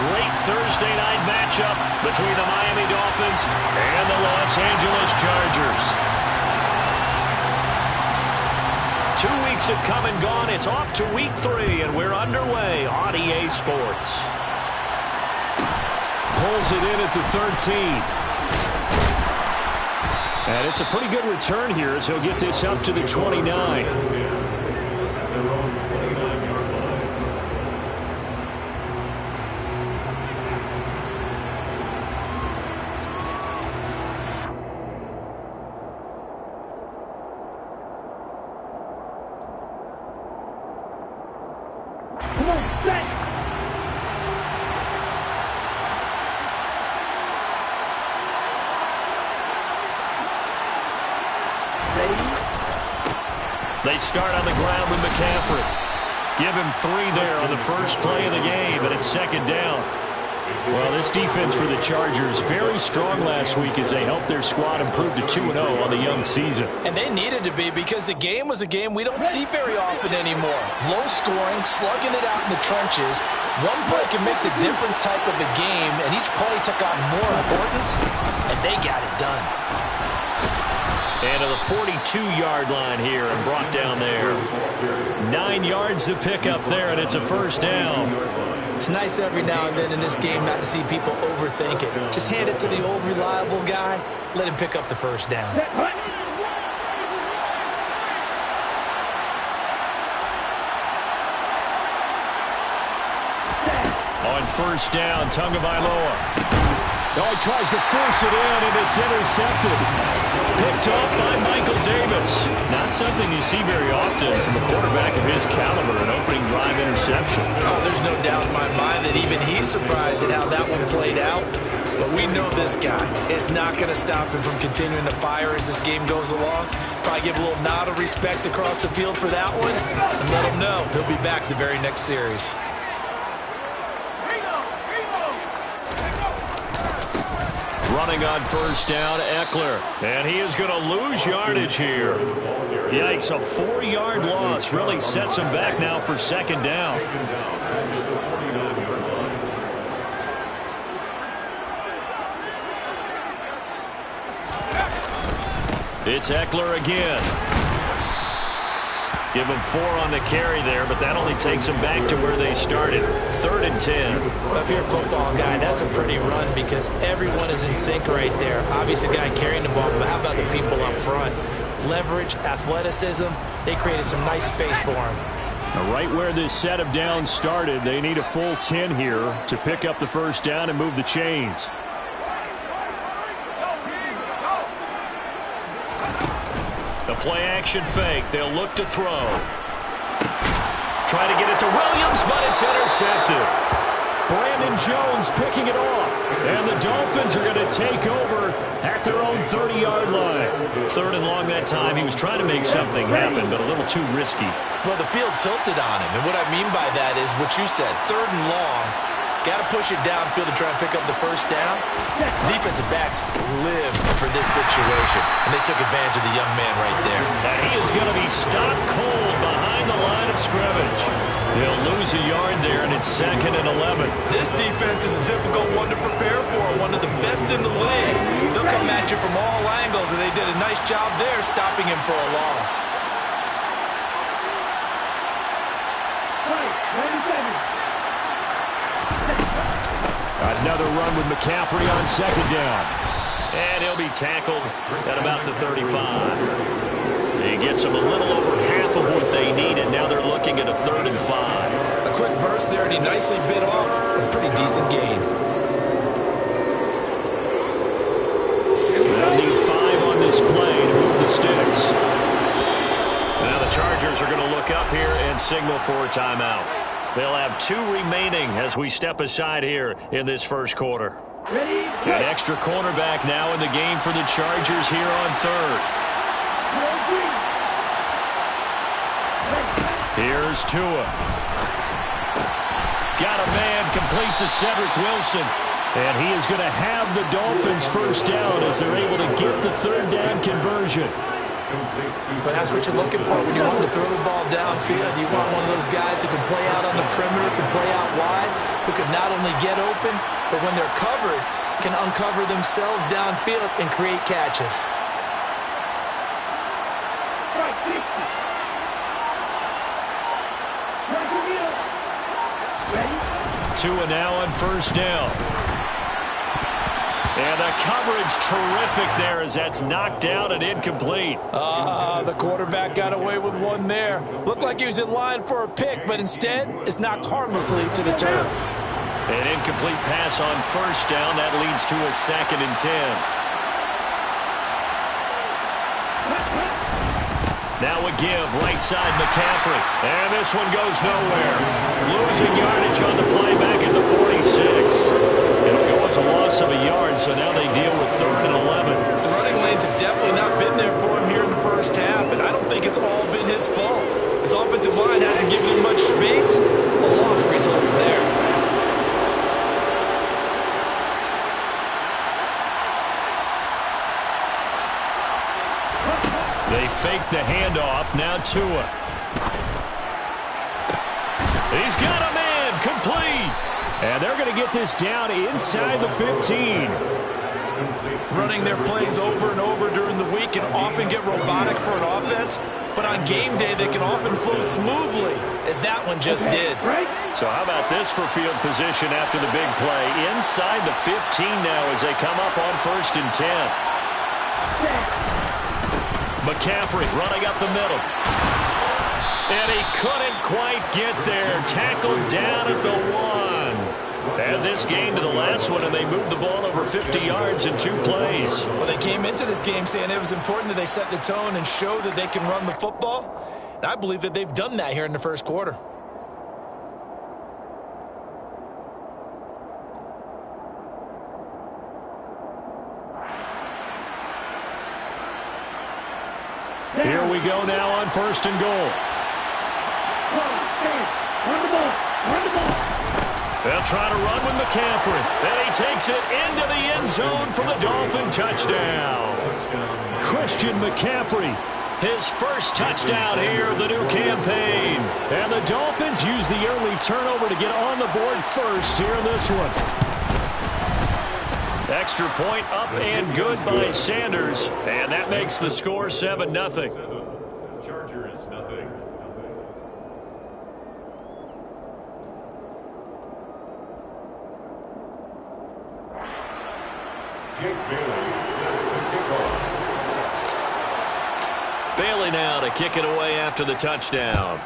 great Thursday night matchup between the Miami Dolphins and the Los Angeles Chargers. 2 weeks have come and gone. It's off to week 3, and we're underway on EA Sports. Pulls it in at the 13. And it's a pretty good return here as he'll get this up to the 29. They start on the ground with McCaffrey. Give him 3 there on the first play of the game, and it's second down. Well, this defense for the Chargers, very strong last week as they helped their squad improve to 2-0 on the young season. And they needed to be because the game was a game we don't see very often anymore. Low scoring, slugging it out in the trenches. One play can make the difference type of a game, and each play took on more importance, and they got it done. And to the 42-yard line here and brought down there. 9 yards to pick up there, and it's a first down. It's nice every now and then in this game not to see people overthink it. Just hand it to the old reliable guy. Let him pick up the first down. On first down, Tagovailoa. Oh, he tries to force it in, and it's intercepted. Picked off by Michael Davis. Not something you see very often from a quarterback of his caliber, an opening drive interception. Oh, there's no doubt in my mind that even he's surprised at how that one played out. But we know this guy is not going to stop him from continuing to fire as this game goes along. Probably give a little nod of respect across the field for that one, and let him know he'll be back the very next series. Running on first down, Eckler. And he is going to lose yardage here. Yikes, a 4-yard loss really sets him back now for second down. It's Eckler again. Give him 4 on the carry there, but that only takes them back to where they started. 3rd and 10. Well, if you're a football guy, that's a pretty run because everyone is in sync right there. Obviously, the guy carrying the ball, but how about the people up front? Leverage, athleticism, they created some nice space for him. Now, right where this set of downs started, they need a full 10 here to pick up the first down and move the chains. The play-action fake. They'll look to throw. Try to get it to Williams, but it's intercepted. Brandon Jones picking it off. And the Dolphins are going to take over at their own 30-yard line. 3rd and long that time. He was trying to make something happen, but a little too risky. Well, the field tilted on him. And what I mean by that is what you said. 3rd and long. Got to push it downfield to try and pick up the first down. Defensive backs live for this situation, and they took advantage of the young man right there. And he is going to be stopped cold behind the line of scrimmage. They'll lose a yard there, and it's 2nd and 11. This defense is a difficult one to prepare for, one of the best in the league. They'll come at you from all angles, and they did a nice job there stopping him for a loss. Another run with McCaffrey on second down. And he'll be tackled at about the 35. He gets them a little over half of what they need, and now they're looking at a 3rd and 5. A quick burst there, and he nicely bit off a pretty decent gain. They'll need 5 on this play to move the sticks. Now the Chargers are going to look up here and signal for a timeout. They'll have 2 remaining as we step aside here in this first quarter. An extra cornerback now in the game for the Chargers here on 3rd. Here's Tua. Got a man complete to Cedric Wilson. And he is going to have the Dolphins first down as they're able to get the 3rd down conversion. But that's what you're looking for when you want to throw the ball downfield. You want one of those guys who can play out on the perimeter, can play out wide, who can not only get open, but when they're covered, can uncover themselves downfield and create catches. Tua now on first down. And the coverage terrific there as that's knocked out and incomplete. The quarterback got away with one there. Looked like he was in line for a pick, but instead it's knocked harmlessly to the turf. An incomplete pass on first down. That leads to a 2nd and 10. Now a give, right side McCaffrey. And this one goes nowhere. Losing yardage on the play back at the 46. It'll go as a loss of a yard, so now they deal with 3rd and 11. The running lanes have definitely not been there for him here in the first half, and I don't think it's all been his fault. His offensive line hasn't given him much space. A loss results there. They fake the handoff. Now Tua. He's got a man. Complete. And they're going to get this down inside the 15. Running their plays over and over during the week can often get robotic for an offense, but on game day they can often flow smoothly, as that one just did. So how about this for field position after the big play? Inside the 15 now as they come up on 1st and 10. McCaffrey running up the middle. And he couldn't quite get there. Tackled down at the 1. Add this game to the last one, and they moved the ball over 50 yards in 2 plays. Well, they came into this game saying it was important that they set the tone and show that they can run the football. And I believe that they've done that here in the first quarter. Here we go now on 1st and goal. Run the ball. Run the ball. They'll try to run with McCaffrey. And he takes it into the end zone for the Dolphin touchdown. Christian McCaffrey, his first touchdown here of the new campaign. And the Dolphins use the early turnover to get on the board first here in this one. Extra point up and good by Sanders. And that makes the score 7-0. Chargers, nothing. Jake Bailey set to kick off. Bailey now to kick it away after the touchdown.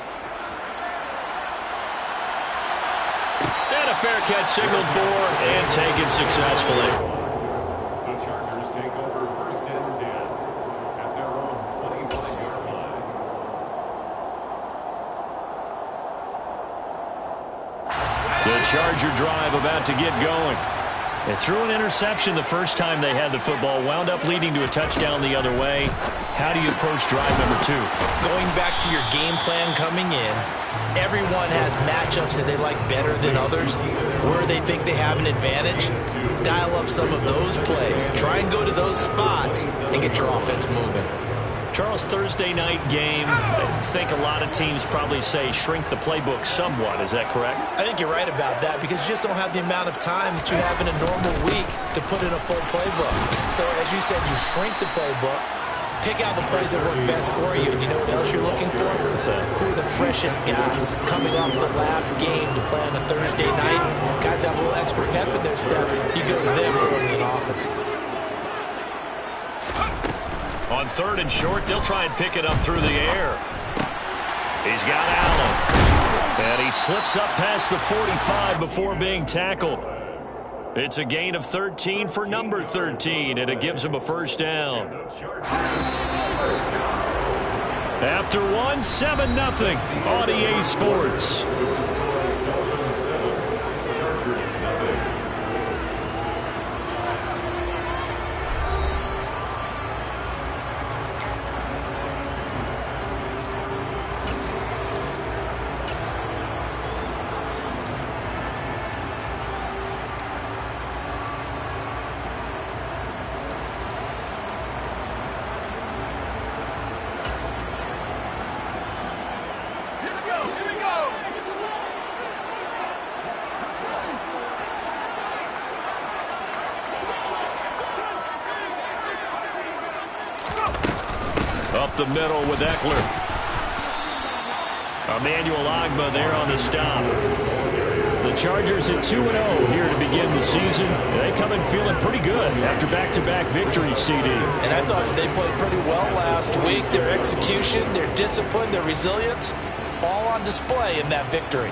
And a fair catch signaled for and taken successfully. The Chargers take over 1st and 10 at their own 25-yard line. The Charger drive about to get going. They threw an interception the first time they had the football, wound up leading to a touchdown the other way. How do you approach drive number 2? Going back to your game plan coming in, everyone has matchups that they like better than others, where they think they have an advantage. Dial up some of those plays. Try and go to those spots and get your offense moving. Charles, Thursday night game, I think a lot of teams probably say shrink the playbook somewhat. Is that correct? I think you're right about that because you just don't have the amount of time that you have in a normal week to put in a full playbook. So as you said, you shrink the playbook, pick out the plays that work best for you. You know what else you're looking for? Who are the freshest guys coming off the last game to play on a Thursday night? Guys have a little extra pep in their step. You go to them early and often. On 3rd and short, they'll try and pick it up through the air. He's got Allen. And he slips up past the 45 before being tackled. It's a gain of 13 for number 13, and it gives him a first down. After 1, 7-0 on EA Sports. up the middle with Eckler. Emmanuel Ogbah there on the stop. The Chargers at 2-0 here to begin the season. They come in feeling pretty good after back-to-back victories, CD. And I thought they played pretty well last week. Their execution, their discipline, their resilience, all on display in that victory.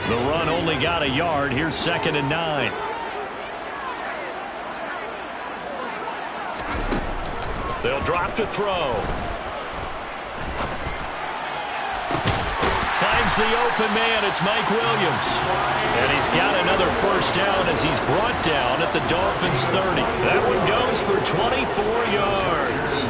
The run only got a yard. Here's 2nd and 9. They'll drop to throw. Finds the open man. It's Mike Williams. And he's got another first down as he's brought down at the Dolphins' 30. That one goes for 24 yards.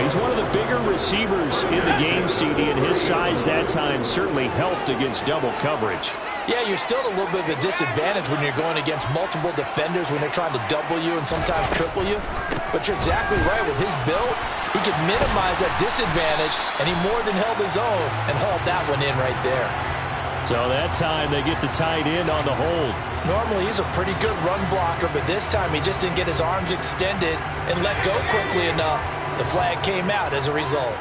He's one of the bigger receivers in the game, CD, and his size that time certainly helped against double coverage. Yeah, you're still at a little bit of a disadvantage when you're going against multiple defenders when they're trying to double you and sometimes triple you. But you're exactly right. With his build, he could minimize that disadvantage, and he more than held his own and hauled that one in right there. So that time they get the tight end on the hold. Normally he's a pretty good run blocker, but this time he just didn't get his arms extended and let go quickly enough. The flag came out as a result.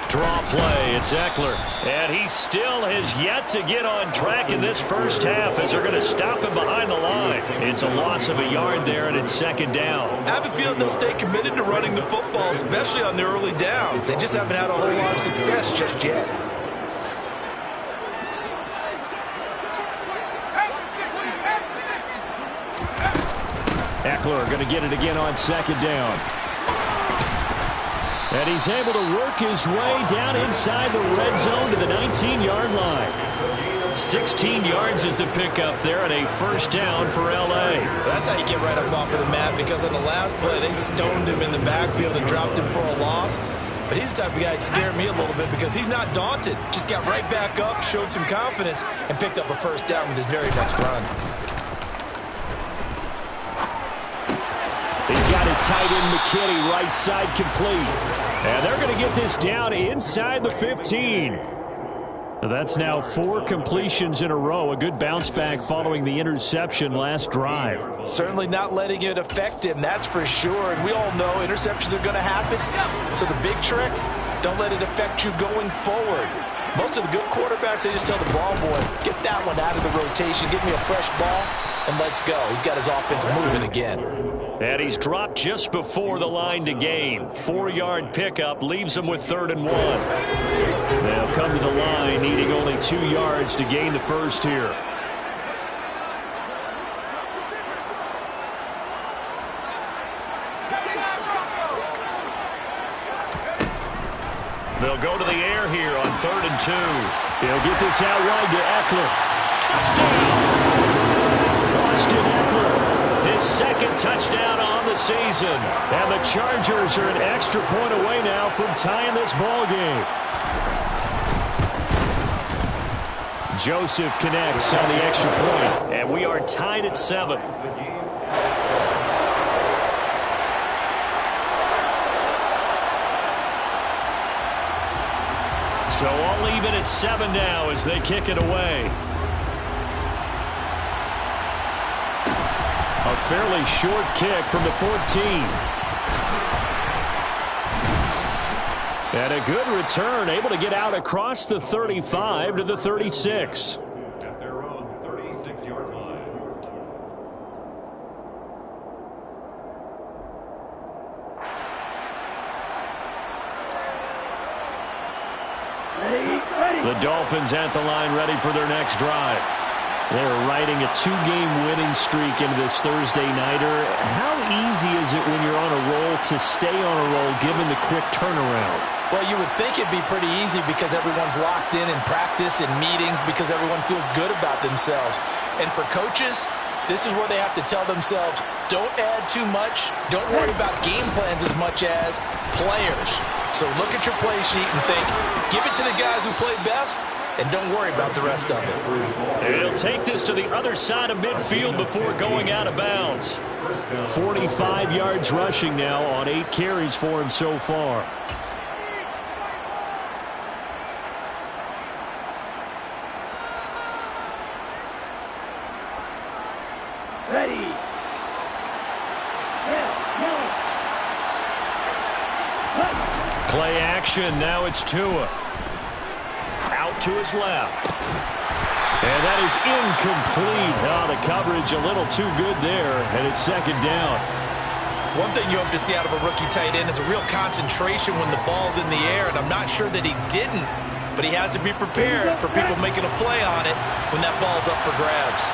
Draw play, it's Eckler. And he still has yet to get on track in this first half as they're going to stop him behind the line. It's a loss of a yard there, and it's 2nd down. I have a feeling they'll stay committed to running the football, especially on their early downs. They just haven't had a whole lot of success just yet. Eckler going to get it again on 2nd down. And he's able to work his way down inside the red zone to the 19-yard line. 16 yards is the pickup there and a first down for L.A. That's how you get right up off of the mat, because on the last play, they stoned him in the backfield and dropped him for a loss. But he's the type of guy that scared me a little bit because he's not daunted. Just got right back up, showed some confidence, and picked up a first down with his very next run. He's got his tight end McKinney right side complete. And they're going to get this down inside the 15. That's now 4 completions in a row. A good bounce back following the interception last drive. Certainly not letting it affect him, that's for sure. And we all know interceptions are going to happen. So the big trick, don't let it affect you going forward. Most of the good quarterbacks, they just tell the ball boy, get that one out of the rotation, give me a fresh ball, and let's go. He's got his offense moving again. And he's dropped just before the line to gain. 4-yard pickup leaves him with 3rd and 1. They'll come to the line needing only 2 yards to gain the first here. They'll go to the air here on 3rd and 2. He'll get this out wide to Eckler. Touchdown! Austin Eckler. His 2nd touchdown on the season. And the Chargers are an extra point away now from tying this ball game. Joseph connects on the extra point, and we are tied at 7. So all even at 7 now as they kick it away. A fairly short kick from the 14. And a good return, able to get out across the 35 to the 36. At their own 36-yard line. The Dolphins at the line, ready for their next drive. They're riding a 2-game winning streak into this Thursday nighter. How easy is it when you're on a roll to stay on a roll given the quick turnaround? Well, you would think it'd be pretty easy because everyone's locked in practice and meetings because everyone feels good about themselves. And for coaches, this is where they have to tell themselves, don't add too much. Don't worry about game plans as much as players. So look at your play sheet and think, give it to the guys who played best, and don't worry about the rest of it. And he'll take this to the other side of midfield before going out of bounds. 45 yards rushing now on 8 carries for him so far. Ready. Play action. Now it's Tua. Out to his left. And that is incomplete. Oh, the coverage a little too good there, and it's second down. One thing you hope to see out of a rookie tight end is a real concentration when the ball's in the air, and I'm not sure that he didn't, but he has to be prepared for people making a play on it when that ball's up for grabs.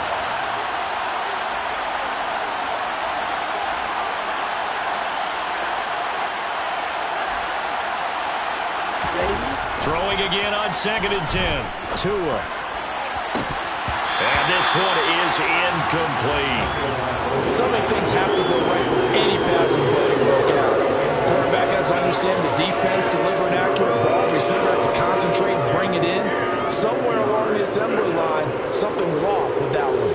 Throwing again on 2nd and 10. Tua. And this one is incomplete. So many things have to go right for any passing play to work out. Quarterback has to understand the defense, deliver an accurate ball. Receiver has to concentrate and bring it in. Somewhere along the assembly line, something was off with that one.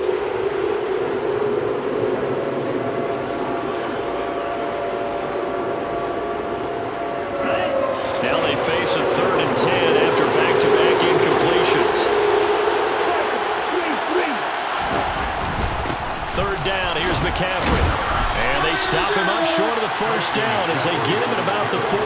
Now they face a 3rd and 10 after back-to-back incompletions. 3rd down, here's McCaffrey. And they stop him up short of the 1st down as they get him at about the 43.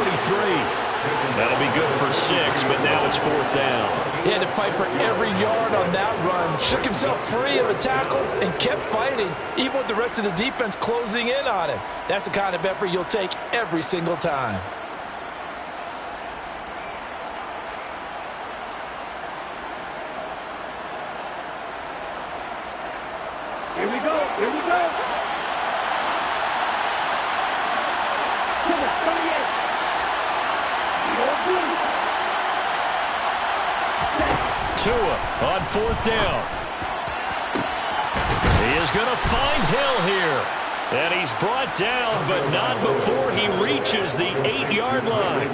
That'll be good for 6, but now it's 4th down. He had to fight for every yard on that run. Shook himself free of a tackle and kept fighting, even with the rest of the defense closing in on him. That's the kind of effort you'll take every single time. Here we go. Here we go. Tua on 4th down. He is going to find Hill here. And he's brought down, but not before he reaches the 8-yard line.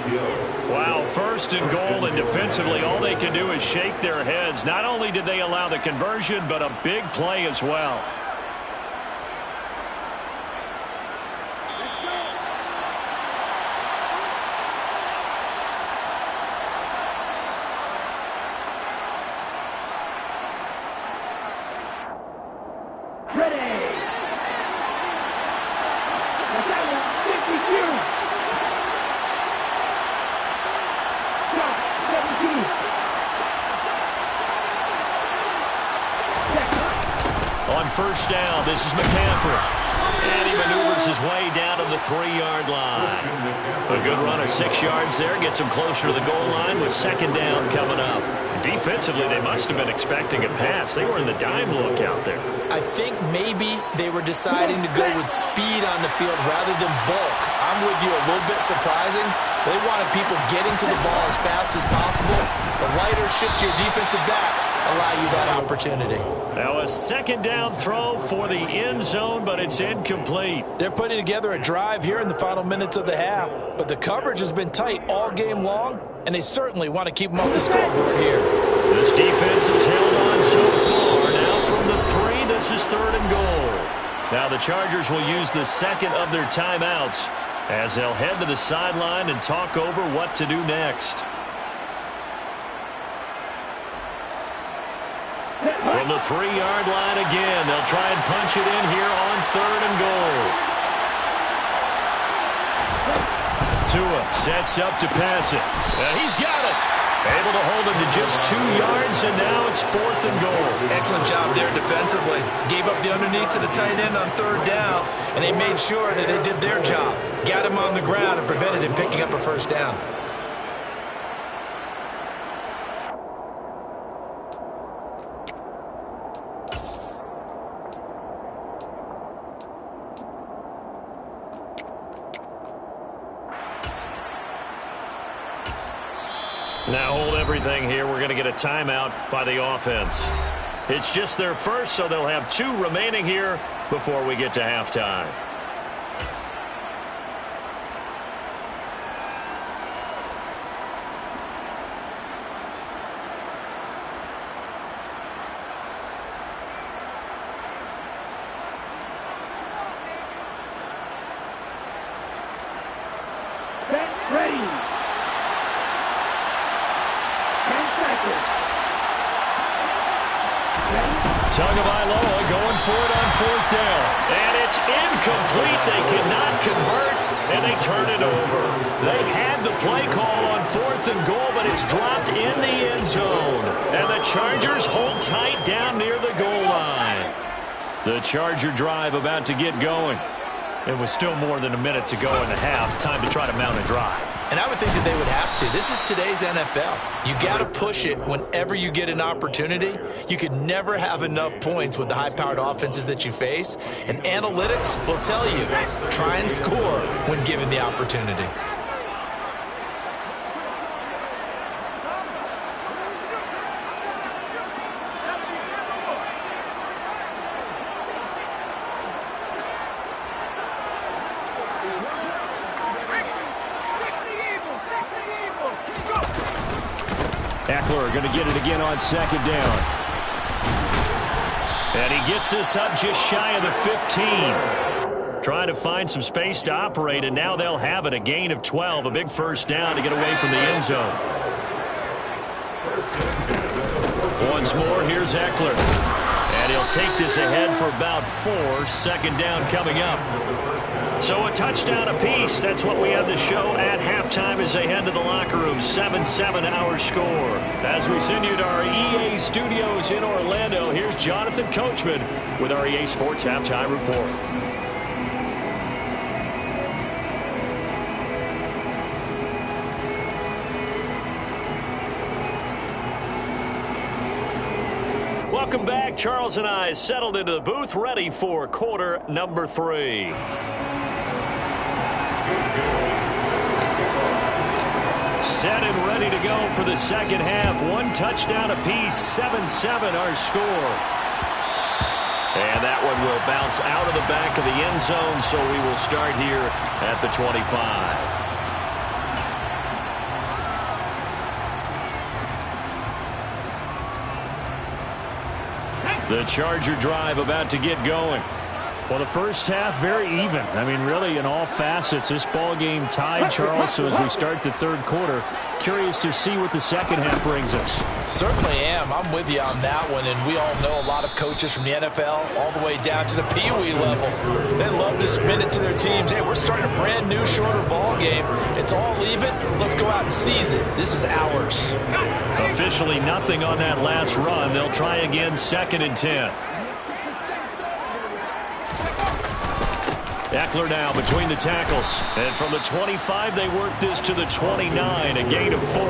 Wow, 1st and goal, and defensively all they can do is shake their heads. Not only did they allow the conversion, but a big play as well. On 1st down, this is McCaffrey. And he maneuvers his way down to the 3-yard line. A good run of 6 yards there gets him closer to the goal line with 2nd down coming up. Defensively, they must have been expecting a pass. They were in the dime look out there. I think maybe they were deciding to go with speed on the field rather than bulk. I'm with you, a little bit surprising. They wanted people getting to the ball as fast as possible. The lighter shift your defensive backs allow you that opportunity. Now a 2nd down throw for the end zone, but it's incomplete. They're putting together a drive here in the final minutes of the half, but the coverage has been tight all game long, and they certainly want to keep them off the scoreboard here. This defense has held on so far. Now from the 3, this is 3rd and goal. Now the Chargers will use the 2nd of their timeouts as they'll head to the sideline and talk over what to do next. From the 3-yard line again, they'll try and punch it in here on 3rd and goal. Tua sets up to pass it. And he's got it. Able to hold him to just 2 yards, and now it's 4th and goal. Excellent job there defensively. Gave up the underneath to the tight end on 3rd down, and they made sure that they did their job. Got him on the ground and prevented him picking up a 1st down. Now hold everything here. We're going to get a timeout by the offense. It's just their first, so they'll have 2 remaining here before we get to halftime. Ready. 10 seconds. Tagovailoa going for it on 4th down. incomplete. They cannot convert, and they turn it over. They had the play call on 4th and goal, but it's dropped in the end zone. And the Chargers hold tight down near the goal line. The Charger drive about to get going. And with still more than a minute to go in the half, time to try to mount a drive. And I would think that they would have to. This is today's NFL. You got to push it whenever you get an opportunity. You could never have enough points with the high-powered offenses that you face. And analytics will tell you, try and score when given the opportunity. Eckler going to get it again on 2nd down. And he gets this up just shy of the 15. Trying to find some space to operate, and now they'll have it. A gain of 12, a big first down to get away from the end zone. Once more, here's Eckler. And he'll take this ahead for about 4. 2nd down coming up. So a touchdown apiece. That's what we have to show at halftime as they head to the locker room. 7-7 our score. As we send you to our EA studios in Orlando, here's Jonathan Coachman with our EA Sports Halftime Report. Welcome back. Charles and I settled into the booth, ready for quarter number 3. Set and ready to go for the second half. 1 touchdown apiece, 7-7 our score. And that one will bounce out of the back of the end zone, so we will start here at the 25. The Charger drive about to get going. Well, the first half, very even. I mean, really, in all facets, this ball game tied, Charles. So as we start the third quarter, curious to see what the second half brings us. Certainly am. I'm with you on that one. And we all know a lot of coaches from the NFL all the way down to the Pee-wee level. They love to spin it to their teams. Hey, we're starting a brand new, shorter ball game. It's all even. Let's go out and seize it. This is ours. Officially nothing on that last run. They'll try again, 2nd and 10. Eckler now between the tackles. And from the 25, they work this to the 29, a gain of 4.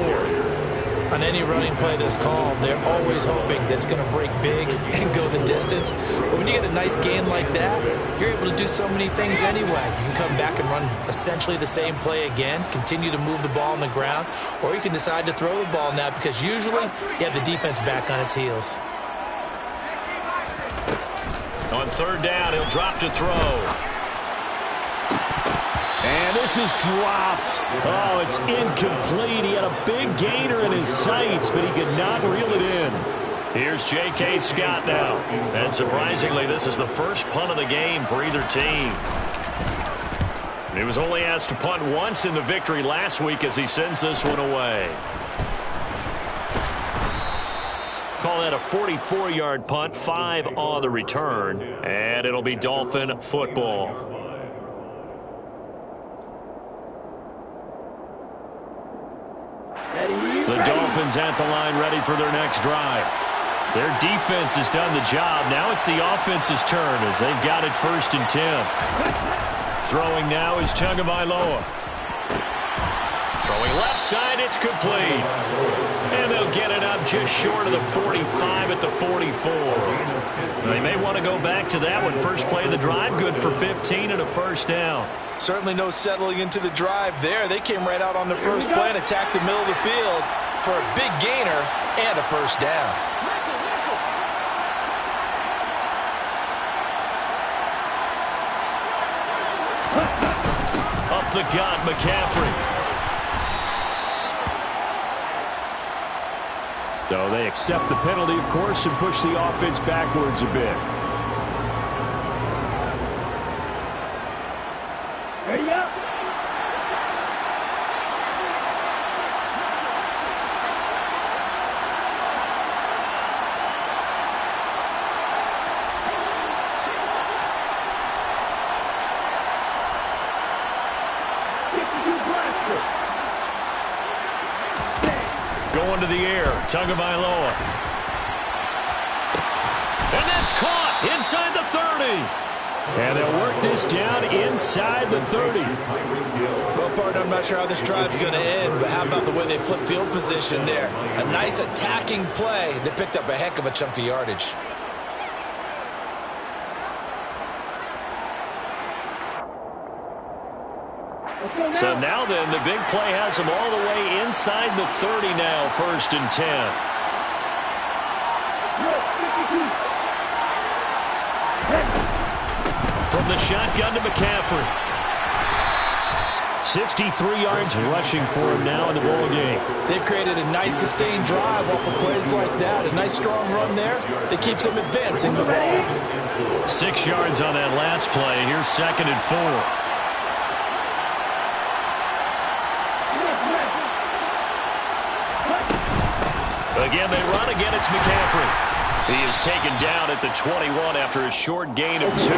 On any running play that's called, they're always hoping that it's going to break big and go the distance. But when you get a nice gain like that, you're able to do so many things anyway. You can come back and run essentially the same play again, continue to move the ball on the ground, or you can decide to throw the ball now because usually you have the defense back on its heels. On 3rd down, he'll drop to throw. And this is dropped. Oh, it's incomplete. He had a big gainer in his sights, but he could not reel it in. Here's J.K. Scott now. And surprisingly, this is the first punt of the game for either team. He was only asked to punt once in the victory last week as he sends this one away. Call that a 44-yard punt, 5 on the return, and it'll be Dolphin football. The Dolphins at the line ready for their next drive. Their defense has done the job. Now it's the offense's turn as they've got it 1st and 10. Throwing now is Tagovailoa. Throwing left side, it's complete. And they'll get it up just short of the 45 at the 44. They may want to go back to that one. First play of the drive, good for 15 and a first down. Certainly no settling into the drive there. They came right out on the first play and attacked the middle of the field for a big gainer and a first down. Up the gut, McCaffrey. So they accept the penalty, of course, and push the offense backwards a bit. Ready up. Going to the air. Tagovailoa. And that's caught inside the 30. And they'll work this down inside the 30. Well, partner, I'm not sure how this drive's going to end, but how about the way they flip field position there? A nice attacking play that picked up a heck of a chunk of yardage. So now then, the big play has them all the way inside the 30 now, 1st and 10. From the shotgun to McCaffrey. 63 yards rushing for him now in the ball game. They've created a nice sustained drive off of plays like that. A nice strong run there that keeps them advancing the ball. 6 yards on that last play. Here's 2nd and 4. Again, they run. Again, it's McCaffrey. He is taken down at the 21 after a short gain of 2.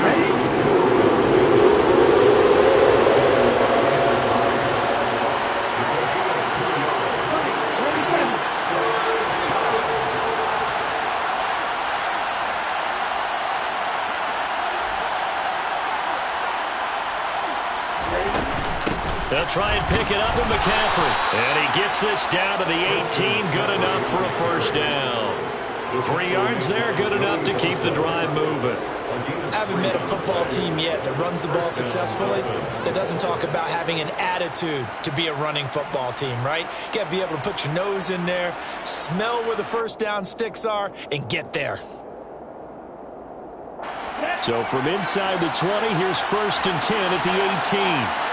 They'll try and pick it up with McCaffrey. And he gets this down to the 18. Good enough for a 1st down. 3 yards there, good enough to keep the drive moving. I haven't met a football team yet that runs the ball successfully that doesn't talk about having an attitude to be a running football team, right? You got to be able to put your nose in there, smell where the 1st down sticks are, and get there. So from inside the 20, here's 1st and 10 at the 18.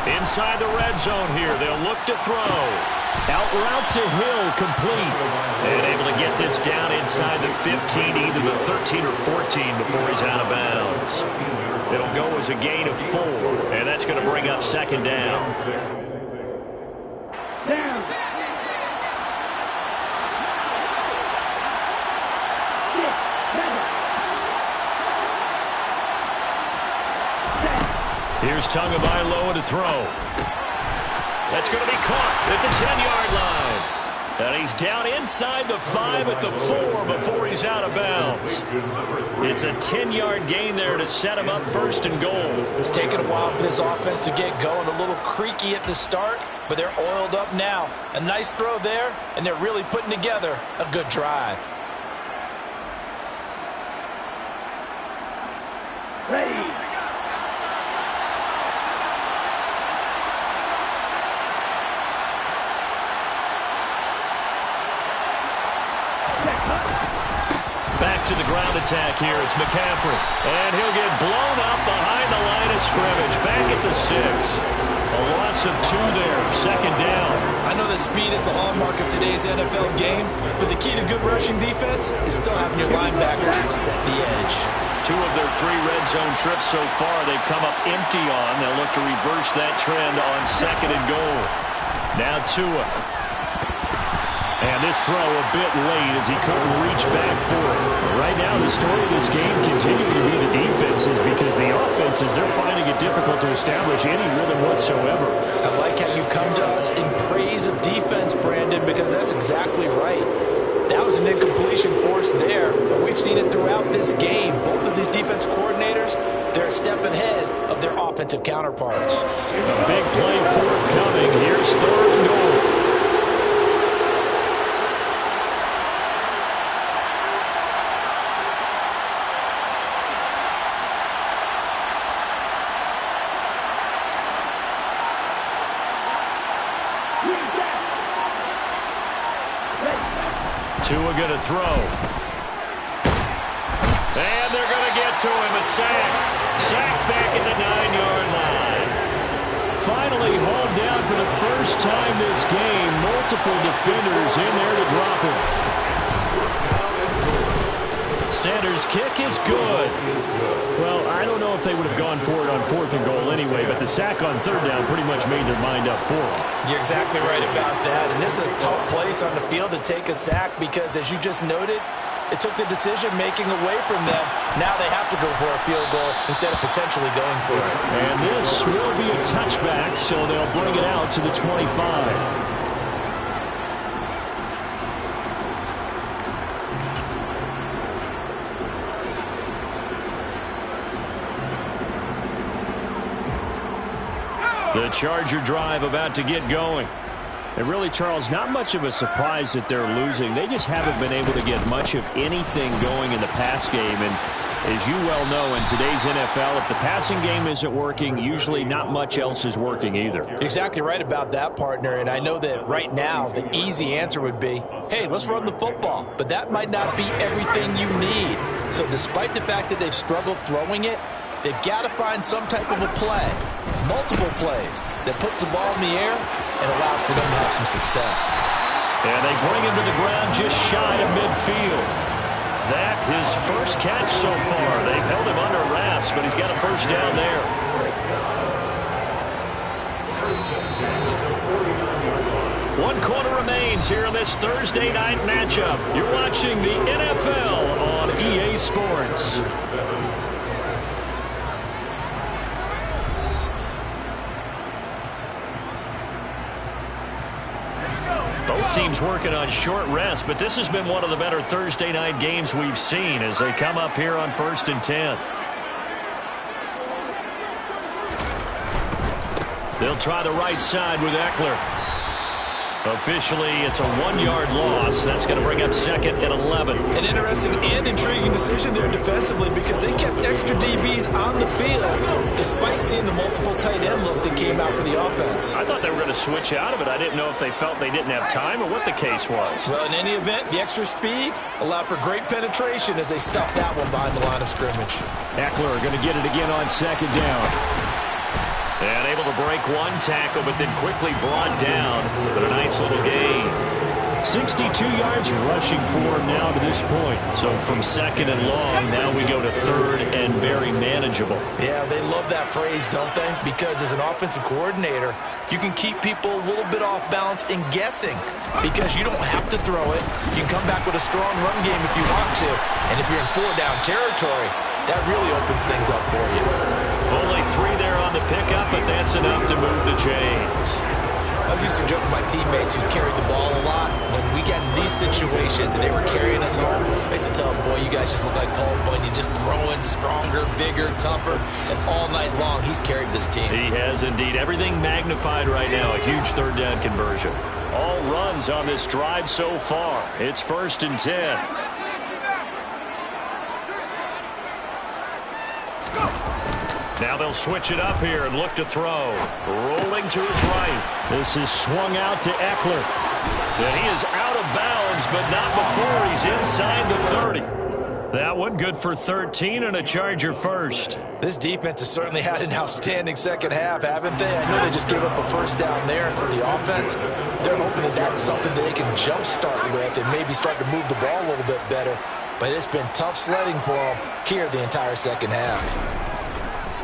Inside the red zone here. They'll look to throw. Out route to Hill, complete. And able to get this down inside the 15, either the 13 or 14 before he's out of bounds. It'll go as a gain of 4, and that's going to bring up 2nd down. Here's Tagovailoa to throw. That's going to be caught at the 10-yard line. And he's down inside the 5 at the 4 before he's out of bounds. It's a 10-yard gain there to set him up 1st and goal. It's taken a while for this offense to get going. A little creaky at the start, but they're oiled up now. A nice throw there, and they're really putting together a good drive. Ready. Back to the ground attack here. It's McCaffrey. And he'll get blown up behind the line of scrimmage. Back at the 6. A loss of 2 there. 2nd down. I know that speed is the hallmark of today's NFL game, but the key to good rushing defense is still having your linebackers set the edge. 2 of their 3 red zone trips so far they've come up empty on. They'll look to reverse that trend on 2nd and goal. Now Tua. And this throw a bit late as he couldn't reach back for it. Right now, the story of this game continuing to be the defenses because the offenses, they're finding it difficult to establish any rhythm whatsoever. I like how you come to us in praise of defense, Brandon, because that's exactly right. That was an incompletion force there, but we've seen it throughout this game. Both of these defense coordinators, they're a step ahead of their offensive counterparts. A big play forthcoming. Here's 3rd and goal. Tua going to throw. And they're going to get to him. A sack. Sack back at the 9-yard line. Finally hauled down for the first time this game. Multiple defenders in there to drop him. Sanders' kick is good. Well, I don't know if they would have gone for it on 4th and goal anyway, but the sack on 3rd down pretty much made their mind up for them. You're exactly right about that. And this is a tough place on the field to take a sack because, as you just noted, It took the decision-making away from them. Now they have to go for a field goal instead of potentially going for it. And this will be a touchback, so they'll bring it out to the 25. The Charger drive about to get going. And really, Charles, not much of a surprise that they're losing. They just haven't been able to get much of anything going in the pass game. And as you well know, in today's NFL, if the passing game isn't working, usually not much else is working either. Exactly right about that, partner. And I know that right now the easy answer would be, hey, let's run the football. But that might not be everything you need. So despite the fact that they've struggled throwing it, they've got to find some type of a play, multiple plays, that puts the ball in the air and allows for them to have some success. And they bring him to the ground just shy of midfield. That his first catch so far. They've held him under wraps, but he's got a first down there. One quarter remains here in this Thursday night matchup. You're watching the NFL on EA Sports. Both teams working on short rest, but this has been one of the better Thursday night games we've seen as they come up here on 1st and 10. They'll try the right side with Eckler. Officially, it's a 1-yard loss. That's going to bring up 2nd and 11. An interesting and intriguing decision there defensively because they kept extra DBs on the field despite seeing the multiple tight end look that came out for the offense. I thought they were going to switch out of it. I didn't know if they felt they didn't have time or what the case was. Well, in any event, the extra speed allowed for great penetration as they stuffed that one behind the line of scrimmage. Eckler going to get it again on 2nd down. And able to break one tackle, but then quickly brought down. But a nice little gain. 62 yards rushing for him now to this point. So from 2nd and long, now we go to 3rd and very manageable. Yeah, they love that phrase, don't they? Because as an offensive coordinator, you can keep people a little bit off balance and guessing because you don't have to throw it. You can come back with a strong run game if you want to. And if you're in 4-down territory, that really opens things up for you. Only 3 there on the pickup, but that's enough to move the chains. I was used to joke with my teammates who carried the ball a lot. When we got in these situations and they were carrying us home, I used to tell them, boy, you guys just look like Paul Bunyan, just growing stronger, bigger, tougher. And all night long, he's carried this team. He has indeed. Everything magnified right now. A huge 3rd down conversion. All runs on this drive so far. It's 1st and 10. Now they'll switch it up here and look to throw. Rolling to his right. This is swung out to Eckler. And he is out of bounds, but not before he's inside the 30. That one good for 13 and a Charger first. This defense has certainly had an outstanding second half, haven't they? I know they just gave up a first down there, and for the offense, they're hoping that that's something that they can jumpstart with and maybe start to move the ball a little bit better. But it's been tough sledding for them here the entire second half.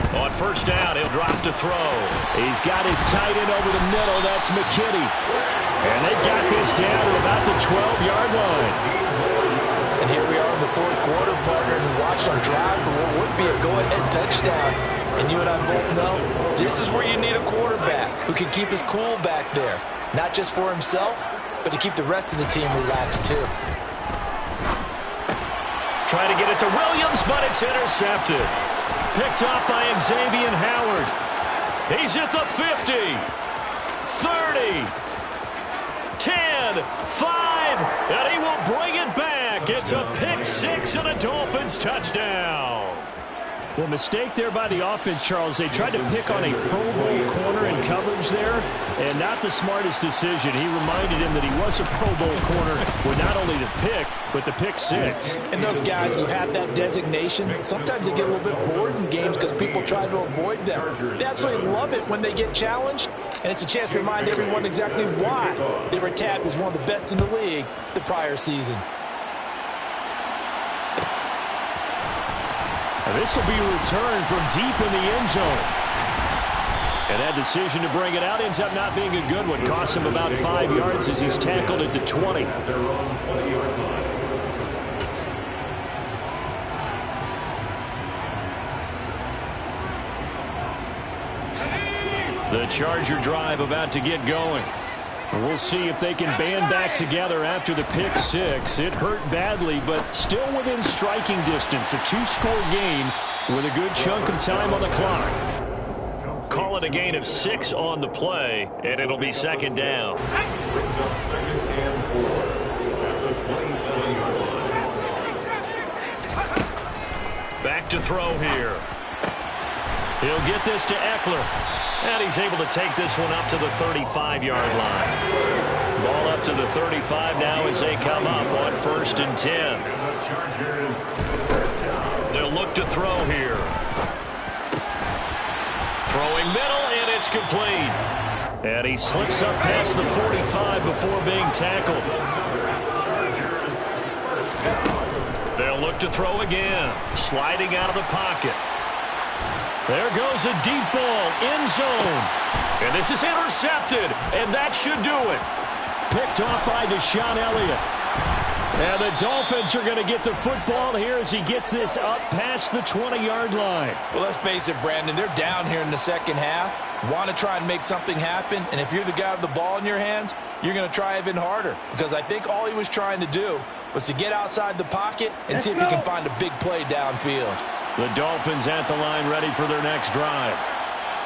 On 1st down, he'll drop to throw. He's got his tight end over the middle. That's McKitty. And they got this down to about the 12-yard line. And here we are in the 4th quarter, partner, and watch them drive for what would be a go-ahead touchdown. And you and I both know this is where you need a quarterback who can keep his cool back there. Not just for himself, but to keep the rest of the team relaxed too. Trying to get it to Williams, but it's intercepted. Picked up by Xavier Howard. He's at the 50, 30, 10, 5, and he will bring it back. It's a pick 6 and a Dolphins touchdown. Well, mistake there by the offense, Charles. They tried to pick on a Pro Bowl corner in coverage there, and not the smartest decision. He reminded him that he was a Pro Bowl corner with not only the pick, but the pick 6. And those guys who have that designation, sometimes they get a little bit bored in games because people try to avoid them. They absolutely love it when they get challenged, and it's a chance to remind everyone exactly why they were tapped as one of the best in the league the prior season. This will be a return from deep in the end zone. And that decision to bring it out ends up not being a good one. Cost him about 5 yards as he's tackled at the 20. The Charger drive about to get going. We'll see if they can band back together after the pick six. It hurt badly, but still within striking distance. A two-score game with a good chunk of time on the clock. Call it a gain of 6 on the play, and it'll be second down. Brings up second and 4 at the 27-yard line. Back to throw here. He'll get this to Eckler. And he's able to take this one up to the 35-yard line. Ball up to the 35 now as they come up on 1st and 10. They'll look to throw here. Throwing middle, and it's complete. And he slips up past the 45 before being tackled. They'll look to throw again. Sliding out of the pocket. There goes a deep ball, end zone. And this is intercepted, and that should do it. Picked off by Deshaun Elliott. And the Dolphins are going to get the football here as he gets this up past the 20-yard line. Well, let's face it, Brandon, they're down here in the second half. Want to try and make something happen, and if you're the guy with the ball in your hands, you're going to try even harder. Because I think all he was trying to do was to get outside the pocket and see if he can find a big play downfield. The Dolphins at the line ready for their next drive.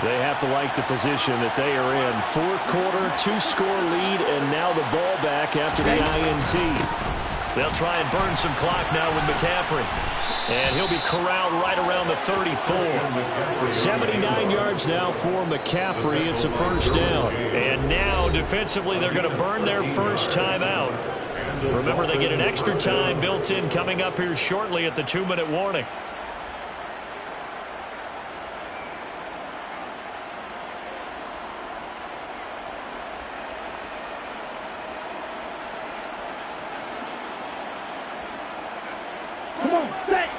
They have to like the position that they are in. 4th quarter, 2-score lead, and now the ball back after the INT. They'll try and burn some clock now with McCaffrey. And he'll be corralled right around the 34. 79 yards now for McCaffrey. It's a first down. And now, defensively, they're going to burn their first time out. Remember, they get an extra time built in coming up here shortly at the 2-minute warning. Come on, set.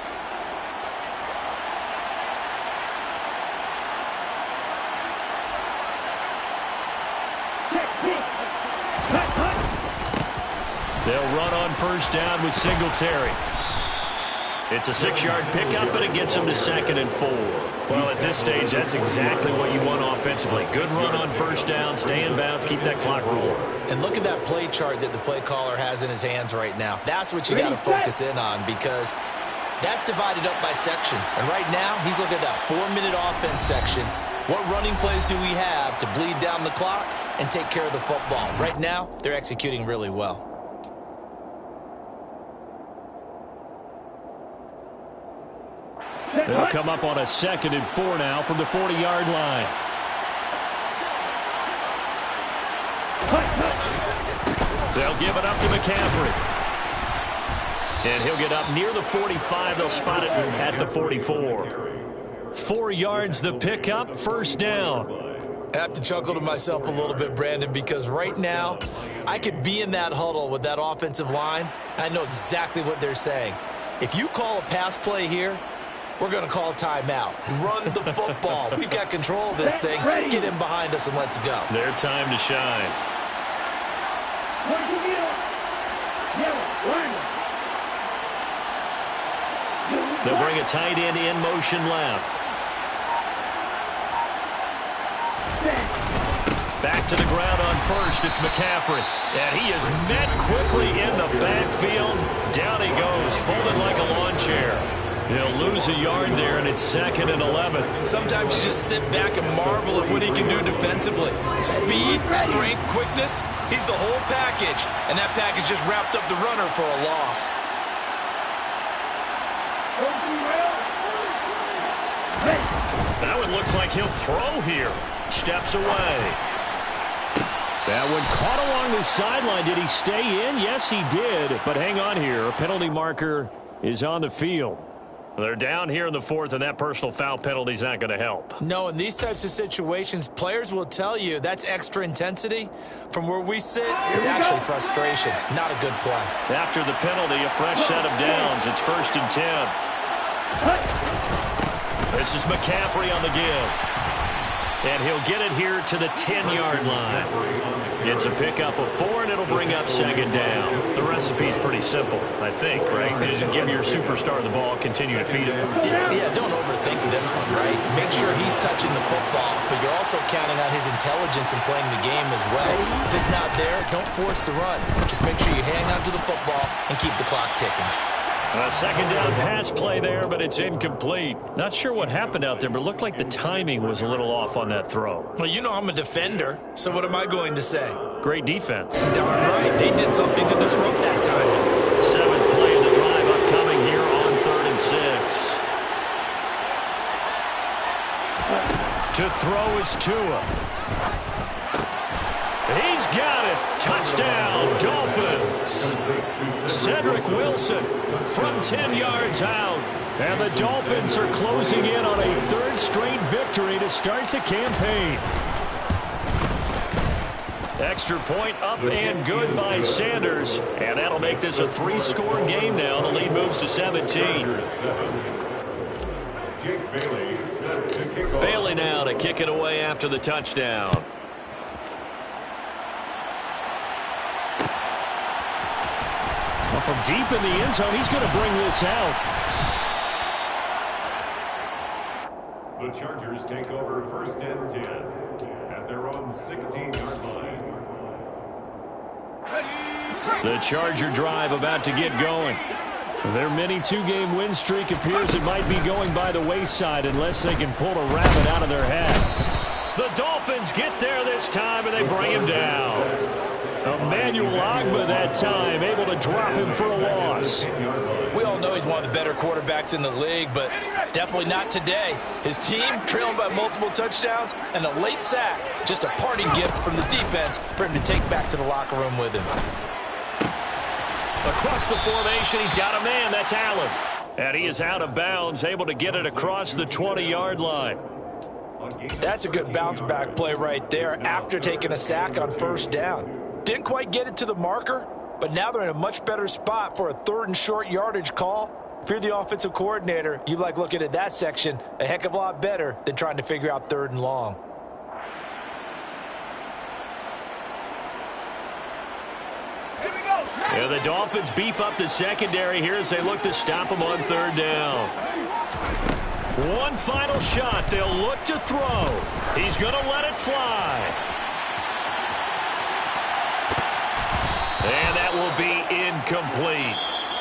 They'll run on first down with Singletary. It's a 6-yard pickup, but it gets them to 2nd and 4. Well, at this stage, that's exactly what you want offensively. Good run on first down, stay in bounds, keep that clock rolling. And look at that play chart that the play caller has in his hands right now. That's what you got to focus in on, because that's divided up by sections. And right now, he's looking at that 4-minute offense section. What running plays do we have to bleed down the clock and take care of the football? Right now, they're executing really well. They'll come up on a 2nd and 4 now from the 40-yard line. They'll give it up to McCaffrey. And he'll get up near the 45. They'll spot it at the 44. 4 yards the pickup, first down. I have to chuckle to myself a little bit, Brandon, because right now I could be in that huddle with that offensive line. I know exactly what they're saying. If you call a pass play here, we're going to call a timeout. Run the football. We've got control of this thing. Get in behind us and let's go. Their time to shine. They'll bring a tight end in motion left. Back to the ground on first. It's McCaffrey. And he is met quickly in the backfield. Down he goes, folded like a lawn chair. He'll lose a yard there, and it's 2nd and 11. Sometimes you just sit back and marvel at what he can do defensively. Speed, strength, quickness, he's the whole package. And that package just wrapped up the runner for a loss. That one looks like he'll throw here. Steps away. That one caught along the sideline. Did he stay in? Yes, he did. But hang on here. A penalty marker is on the field. They're down here in the 4th, and that personal foul penalty is not going to help. No, in these types of situations, players will tell you that's extra intensity. From where we sit, it's actually frustration. Not a good play. After the penalty, a fresh set of downs. It's 1st and 10. This is McCaffrey on the give. And he'll get it here to the 10-yard line. It's a pickup of 4, and it'll bring up 2nd down. The recipe's pretty simple, I think, right? Just give your superstar the ball, continue to feed him. Yeah, don't overthink this one, right? Make sure he's touching the football, but you're also counting on his intelligence in playing the game as well. If it's not there, don't force the run. Just make sure you hang on to the football and keep the clock ticking. A second down pass play there, but it's incomplete. Not sure what happened out there, but it looked like the timing was a little off on that throw. Well, you know I'm a defender, so what am I going to say? Great defense. Darn right. They did something to disrupt that timing. Seventh play of the drive upcoming here on 3rd and 6. To throw is Tua. He's got it. Touchdown, Dolphins. Cedric Wilson from 10 yards out. And the Dolphins are closing in on a 3rd straight victory to start the campaign. Extra point up and good by Sanders. And that'll make this a 3-score game now. The lead moves to 17. Bailey now to kick it away after the touchdown. Well, from deep in the end zone, he's going to bring this out. The Chargers take over 1st and 10 at their own 16-yard line. The Charger drive about to get going. Their mini 2-game win streak appears it might be going by the wayside unless they can pull a rabbit out of their hat. The Dolphins get there this time, and they bring him down. Emmanuel Ogbah that time, able to drop him for a loss. We all know he's one of the better quarterbacks in the league, but definitely not today. His team trailing by multiple touchdowns and a late sack. Just a parting gift from the defense for him to take back to the locker room with him. Across the formation, he's got a man. That's Allen. And he is out of bounds, able to get it across the 20-yard line. That's a good bounce-back play right there after taking a sack on 1st down. Didn't quite get it to the marker, but now they're in a much better spot for a 3rd and short yardage call. If you're the offensive coordinator, you like looking at that section a heck of a lot better than trying to figure out 3rd and long. Yeah, the Dolphins beef up the secondary here as they look to stop him on 3rd down. One final shot. They'll look to throw. He's going to let it fly. And that will be incomplete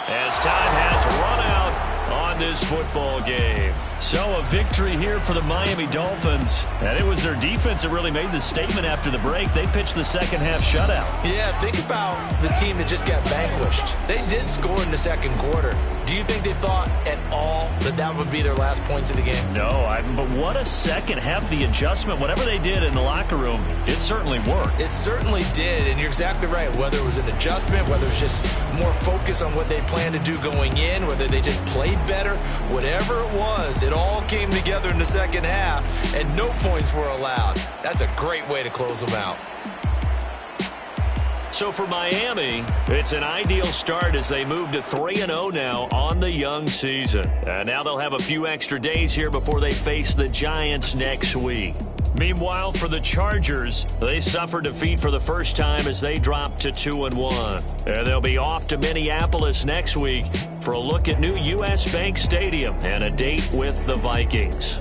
as time has run out on this football game. So a victory here for the Miami Dolphins. And it was their defense that really made the statement after the break. They pitched the second-half shutout. Yeah, think about the team that just got vanquished. They did score in the 2nd quarter. Do you think they thought at all that that would be their last points of the game? No, but what a second half. The adjustment, whatever they did in the locker room, it certainly worked. It certainly did, and you're exactly right. Whether it was an adjustment, whether it was just more focus on what they planned to do going in, whether they just played better, whatever it was, it all came together in the 2nd half, and no points were allowed. That's a great way to close them out. So for Miami, it's an ideal start as they move to 3-0 now on the young season. And now they'll have a few extra days here before they face the Giants next week. Meanwhile, for the Chargers, they suffered defeat for the first time as they dropped to 2-1. And they'll be off to Minneapolis next week for a look at new U.S. Bank Stadium and a date with the Vikings.